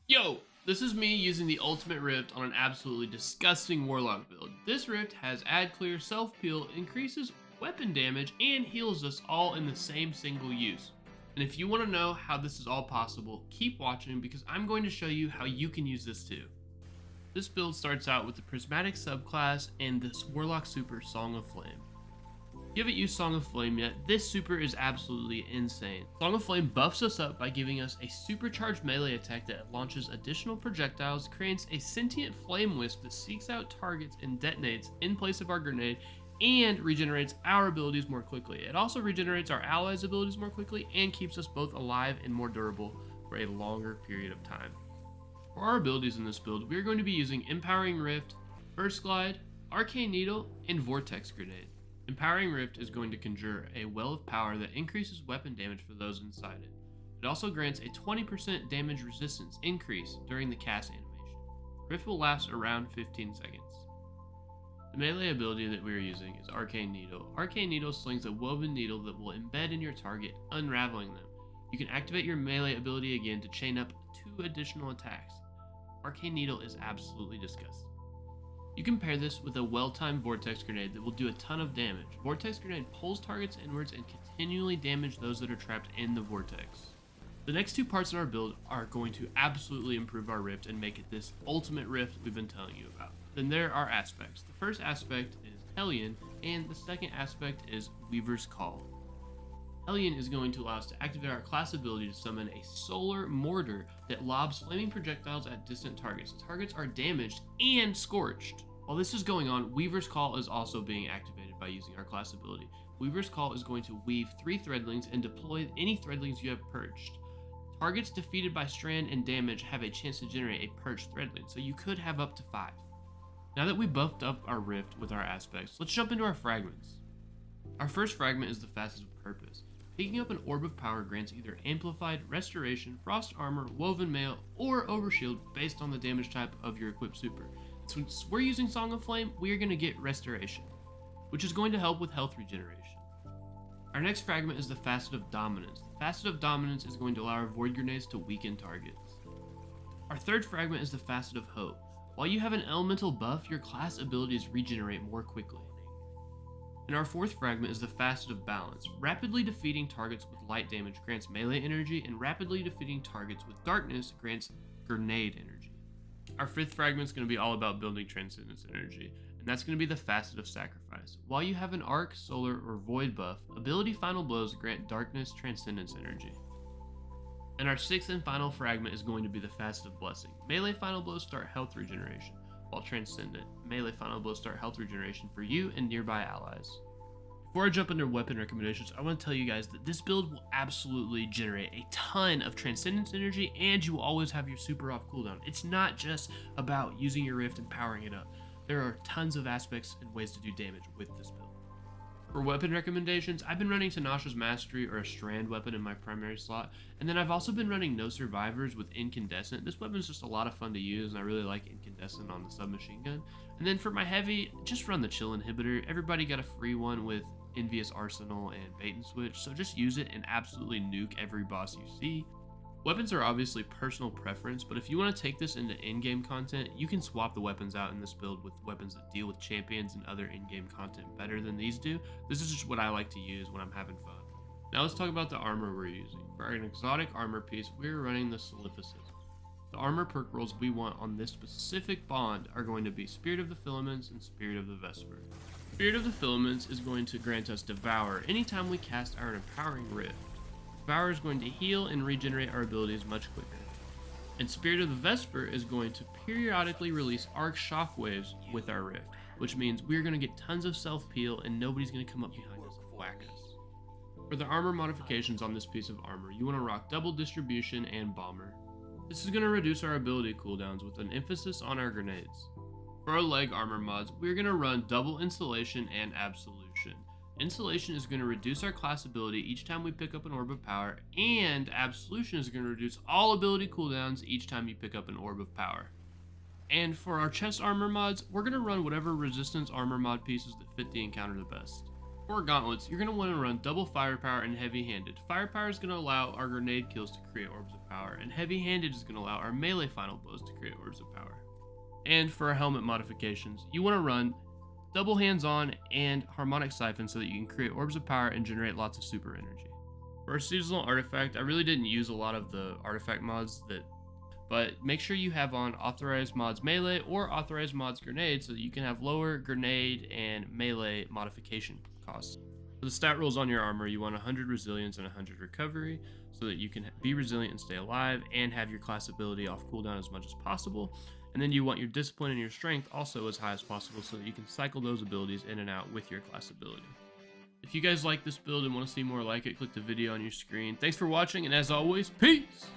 Yo, this is me using the ultimate rift on an absolutely disgusting warlock build. This rift has add clear, self peel, increases weapon damage, and heals us all in the same single use. And if you want to know how this is all possible, keep watching because I'm going to show you how you can use this too. This build starts out with the Prismatic subclass and this Warlock super Song of Flame. If you haven't used Song of Flame yet, this super is absolutely insane. Song of Flame buffs us up by giving us a supercharged melee attack that launches additional projectiles, creates a sentient flame wisp that seeks out targets and detonates in place of our grenade, and regenerates our abilities more quickly. It also regenerates our allies' abilities more quickly and keeps us both alive and more durable for a longer period of time. For our abilities in this build, we are going to be using Empowering Rift, Burst Glide, Arcane Needle, and Vortex Grenade. Empowering Rift is going to conjure a well of power that increases weapon damage for those inside it. It also grants a 20% damage resistance increase during the cast animation. Rift will last around 15 seconds. The melee ability that we are using is Arcane Needle. Arcane Needle slings a woven needle that will embed in your target, unraveling them. You can activate your melee ability again to chain up 2 additional attacks. Arcane Needle is absolutely disgusting. You can pair this with a well-timed Vortex Grenade that will do a ton of damage. Vortex Grenade pulls targets inwards and continually damage those that are trapped in the vortex. The next 2 parts of our build are going to absolutely improve our rift and make it this ultimate rift we've been telling you about. Then there are aspects. The first aspect is Hellion, and the second aspect is Weaver's Call. Hellion is going to allow us to activate our class ability to summon a solar mortar that lobs flaming projectiles at distant targets. Targets are damaged and scorched. While this is going on, Weaver's Call is also being activated by using our class ability. Weaver's Call is going to weave 3 threadlings and deploy any threadlings you have perched. Targets defeated by strand and damage have a chance to generate a perched threadling, so you could have up to 5. Now that we buffed up our rift with our aspects, let's jump into our fragments. Our first fragment is the Facet of Purpose. Picking up an Orb of Power grants either Amplified, Restoration, Frost Armor, Woven Mail, or Overshield based on the damage type of your equipped super. Since we're using Song of Flame, we are going to get Restoration, which is going to help with health regeneration. Our next fragment is the Facet of Dominance. The Facet of Dominance is going to allow our Void Grenades to weaken targets. Our third fragment is the Facet of Hope. While you have an elemental buff, your class abilities regenerate more quickly. And our fourth fragment is the Facet of Balance. Rapidly defeating targets with light damage grants melee energy, and rapidly defeating targets with darkness grants grenade energy. Our fifth fragment is going to be all about building Transcendence energy, and that's going to be the Facet of Sacrifice. While you have an Arc, Solar, or Void buff, ability Final Blows grant Darkness Transcendence energy. And our sixth and final fragment is going to be the Facet of Blessing. Melee Final Blows start health regeneration, while Transcendent, melee Final Blows start health regeneration for you and nearby allies. Before I jump into weapon recommendations, I want to tell you guys that this build will absolutely generate a ton of Transcendence energy, and you will always have your super off cooldown. It's not just about using your rift and powering it up. There are tons of aspects and ways to do damage with this build. For weapon recommendations, I've been running Tanasha's Mastery or a Strand weapon in my primary slot, and then I've also been running No Survivors with Incandescent. This weapon is just a lot of fun to use, and I really like Incandescent on the submachine gun. And then for my heavy, just run the Chill Inhibitor. Everybody got a free one with Envious Arsenal and Bait and Switch, so just use it and absolutely nuke every boss you see. Weapons are obviously personal preference, but if you want to take this into in-game content, you can swap the weapons out in this build with weapons that deal with champions and other in-game content better than these do. This is just what I like to use when I'm having fun. Now let's talk about the armor we're using. For an exotic armor piece, we're running the Solificism. The armor perk rolls we want on this specific bond are going to be Spirit of the Filaments and Spirit of the Vesper. Spirit of the Filaments is going to grant us Devour anytime we cast our Empowering Rift. Devour is going to heal and regenerate our abilities much quicker. And Spirit of the Vesper is going to periodically release Arc Shockwaves with our Rift, which means we're going to get tons of self-peel and nobody's going to come up behind us and whack us. For the armor modifications on this piece of armor, you want to rock Double Distribution and Bomber. This is going to reduce our ability cooldowns with an emphasis on our grenades. For our leg armor mods, we're going to run Double Insulation and Absolution. Insulation is going to reduce our class ability each time we pick up an Orb of Power, and Absolution is going to reduce all ability cooldowns each time you pick up an Orb of Power. And for our chest armor mods, we're going to run whatever resistance armor mod pieces that fit the encounter the best. For gauntlets, you're going to want to run double firepower and heavy-handed. Firepower is going to allow our grenade kills to create orbs of power, and heavy-handed is going to allow our melee final blows to create orbs of power. And for our helmet modifications, you want to run double hands-on and harmonic siphon so that you can create orbs of power and generate lots of super energy. For our seasonal artifact, I really didn't use a lot of the artifact mods but make sure you have on authorized mods melee or authorized mods grenade so that you can have lower grenade and melee modification costs. For the stat rules on your armor, you want 100 resilience and 100 recovery so that you can be resilient and stay alive and have your class ability off cooldown as much as possible. And then you want your discipline and your strength also as high as possible so that you can cycle those abilities in and out with your class ability. If you guys like this build and want to see more like it, click the video on your screen. Thanks for watching, and as always, peace!